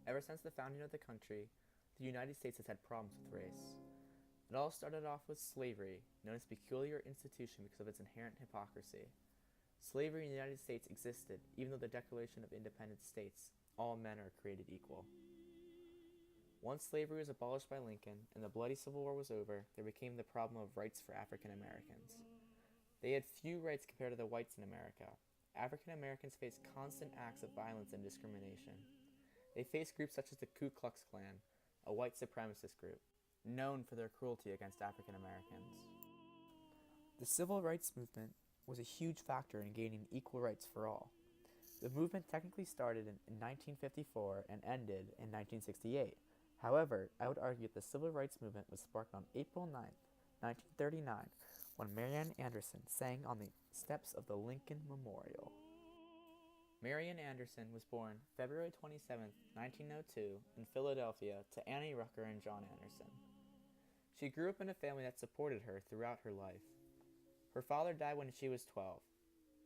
Ever since the founding of the country, the United States has had problems with race. It all started off with slavery, known as a peculiar institution because of its inherent hypocrisy. Slavery in the United States existed, even though the Declaration of Independence states all men are created equal. Once slavery was abolished by Lincoln and the bloody Civil War was over, there became the problem of rights for African Americans. They had few rights compared to the whites in America. African Americans faced constant acts of violence and discrimination. They faced groups such as the Ku Klux Klan, a white supremacist group, known for their cruelty against African Americans. The Civil Rights Movement was a huge factor in gaining equal rights for all. The movement technically started in 1954 and ended in 1968. However, I would argue that the Civil Rights Movement was sparked on April 9, 1939, when Marian Anderson sang on the steps of the Lincoln Memorial. Marian Anderson was born February 27, 1902, in Philadelphia to Annie Rucker and John Anderson. She grew up in a family that supported her throughout her life. Her father died when she was 12.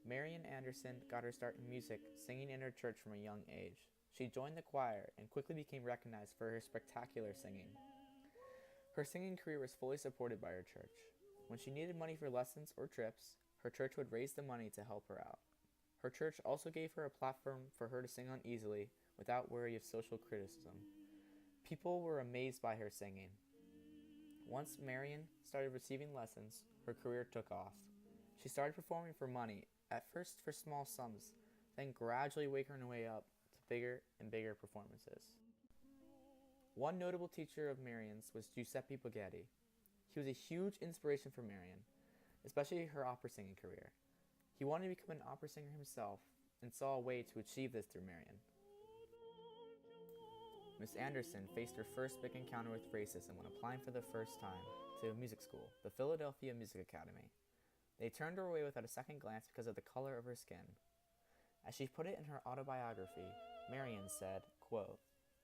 Marian Anderson got her start in music, singing in her church from a young age. She joined the choir and quickly became recognized for her spectacular singing. Her singing career was fully supported by her church. When she needed money for lessons or trips, her church would raise the money to help her out. Her church also gave her a platform for her to sing on easily without worry of social criticism. People were amazed by her singing. Once Marian started receiving lessons, her career took off. She started performing for money, at first for small sums, then gradually working her way up to bigger and bigger performances. One notable teacher of Marian's was Giuseppe Bugatti. He was a huge inspiration for Marian, especially her opera singing career. He wanted to become an opera singer himself and saw a way to achieve this through Marian. Miss Anderson faced her first big encounter with racism when applying for the first time to a music school, the Philadelphia Music Academy. They turned her away without a second glance because of the color of her skin. As she put it in her autobiography, Marian said, quote,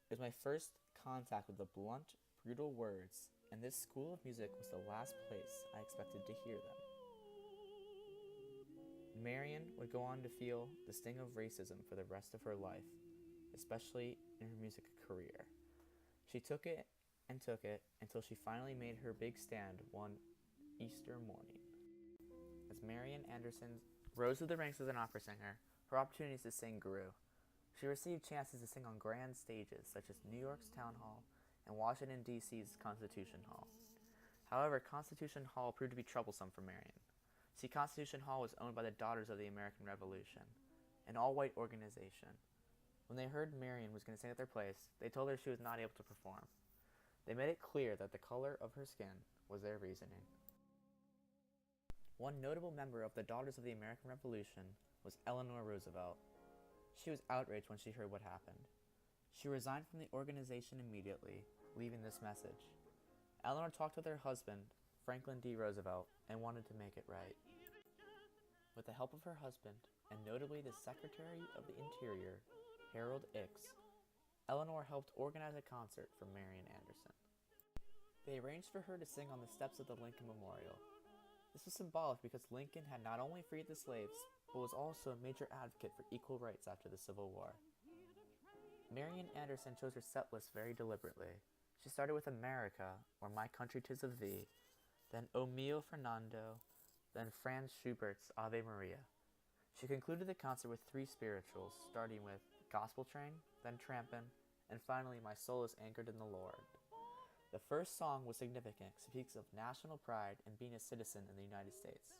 "It was my first contact with the blunt, brutal words, and this school of music was the last place I expected to hear them." Marian would go on to feel the sting of racism for the rest of her life, especially in her music career. She took it until she finally made her big stand one Easter morning. As Marian Anderson rose through the ranks as an opera singer, her opportunities to sing grew. She received chances to sing on grand stages such as New York's Town Hall and Washington, D.C.'s Constitution Hall. However, Constitution Hall proved to be troublesome for Marian. See, Constitution Hall was owned by the Daughters of the American Revolution, an all-white organization. When they heard Marian was going to sing at their place, they told her she was not able to perform. They made it clear that the color of her skin was their reasoning. One notable member of the Daughters of the American Revolution was Eleanor Roosevelt. She was outraged when she heard what happened. She resigned from the organization immediately, leaving this message. Eleanor talked with her husband, Franklin D. Roosevelt, and wanted to make it right. With the help of her husband, and notably the Secretary of the Interior, Harold Ickes, Eleanor helped organize a concert for Marian Anderson. They arranged for her to sing on the steps of the Lincoln Memorial. This was symbolic because Lincoln had not only freed the slaves, but was also a major advocate for equal rights after the Civil War. Marian Anderson chose her set list very deliberately. She started with America, or My Country 'Tis of Thee, then O Mio Fernando, then Franz Schubert's Ave Maria. She concluded the concert with three spirituals, starting with Gospel Train, then Trampin', and finally My Soul is Anchored in the Lord. The first song was significant, speaks of national pride and being a citizen in the United States.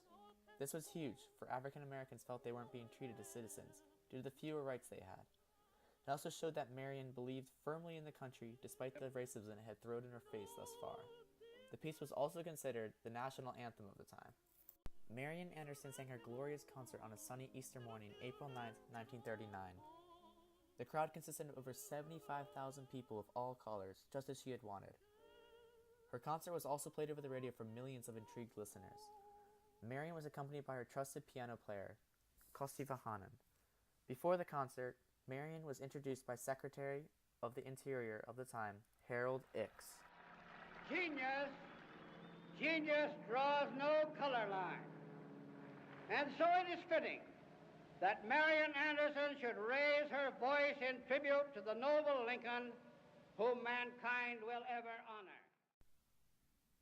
This was huge, for African Americans felt they weren't being treated as citizens due to the fewer rights they had. It also showed that Marian believed firmly in the country despite the racism it had thrown in her face thus far. The piece was also considered the national anthem of the time. Marian Anderson sang her glorious concert on a sunny Easter morning, April 9, 1939. The crowd consisted of over 75,000 people of all colors, just as she had wanted. Her concert was also played over the radio for millions of intrigued listeners. Marian was accompanied by her trusted piano player, Kosti Vahanen. Before the concert, Marian was introduced by Secretary of the Interior of the time, Harold Ickes. Genius draws no color line. And so it is fitting that Marian Anderson should raise her voice in tribute to the noble Lincoln, whom mankind will ever honor.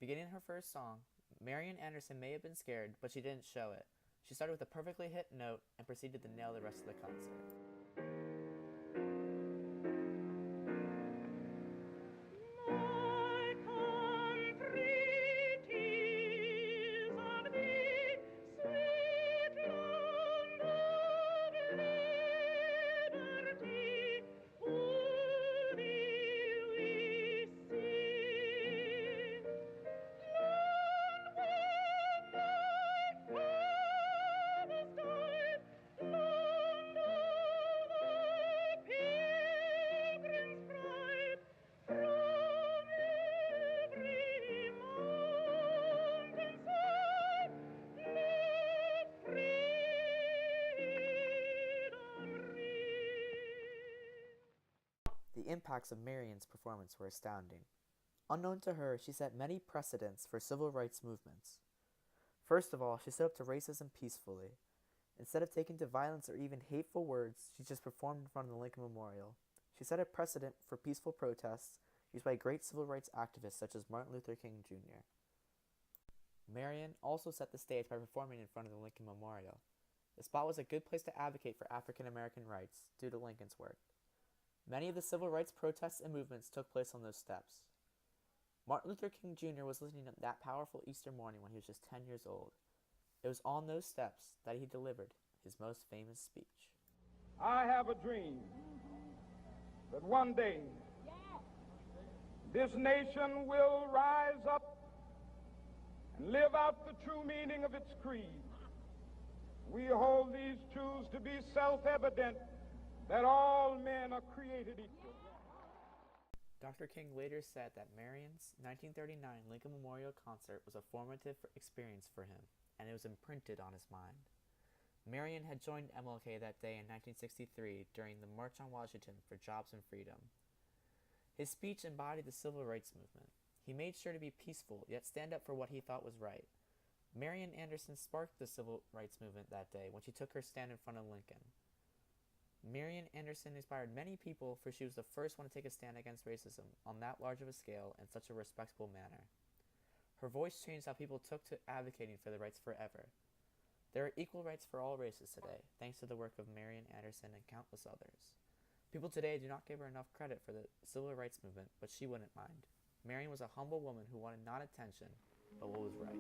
Beginning her first song, Marian Anderson may have been scared, but she didn't show it. She started with a perfectly hit note and proceeded to nail the rest of the concert. The impacts of Marian's performance were astounding. Unknown to her, she set many precedents for civil rights movements. First of all, she stood up to racism peacefully. Instead of taking to violence or even hateful words, she just performed in front of the Lincoln Memorial. She set a precedent for peaceful protests used by great civil rights activists such as Martin Luther King Jr. Marian also set the stage by performing in front of the Lincoln Memorial. The spot was a good place to advocate for African American rights due to Lincoln's work. Many of the civil rights protests and movements took place on those steps. Martin Luther King Jr. was listening to that powerful Easter morning when he was just 10 years old. It was on those steps that he delivered his most famous speech. I have a dream that one day this nation will rise up and live out the true meaning of its creed. We hold these truths to be self-evident, that all men are created equal. Dr. King later said that Marian's 1939 Lincoln Memorial concert was a formative experience for him, and it was imprinted on his mind. Marian had joined MLK that day in 1963 during the March on Washington for Jobs and Freedom. His speech embodied the civil rights movement. He made sure to be peaceful, yet stand up for what he thought was right. Marian Anderson sparked the civil rights movement that day when she took her stand in front of Lincoln. Marian Anderson inspired many people, for she was the first one to take a stand against racism on that large of a scale in such a respectable manner. Her voice changed how people took to advocating for the rights forever. There are equal rights for all races today, thanks to the work of Marian Anderson and countless others. People today do not give her enough credit for the civil rights movement, but she wouldn't mind. Marian was a humble woman who wanted not attention, but what was right.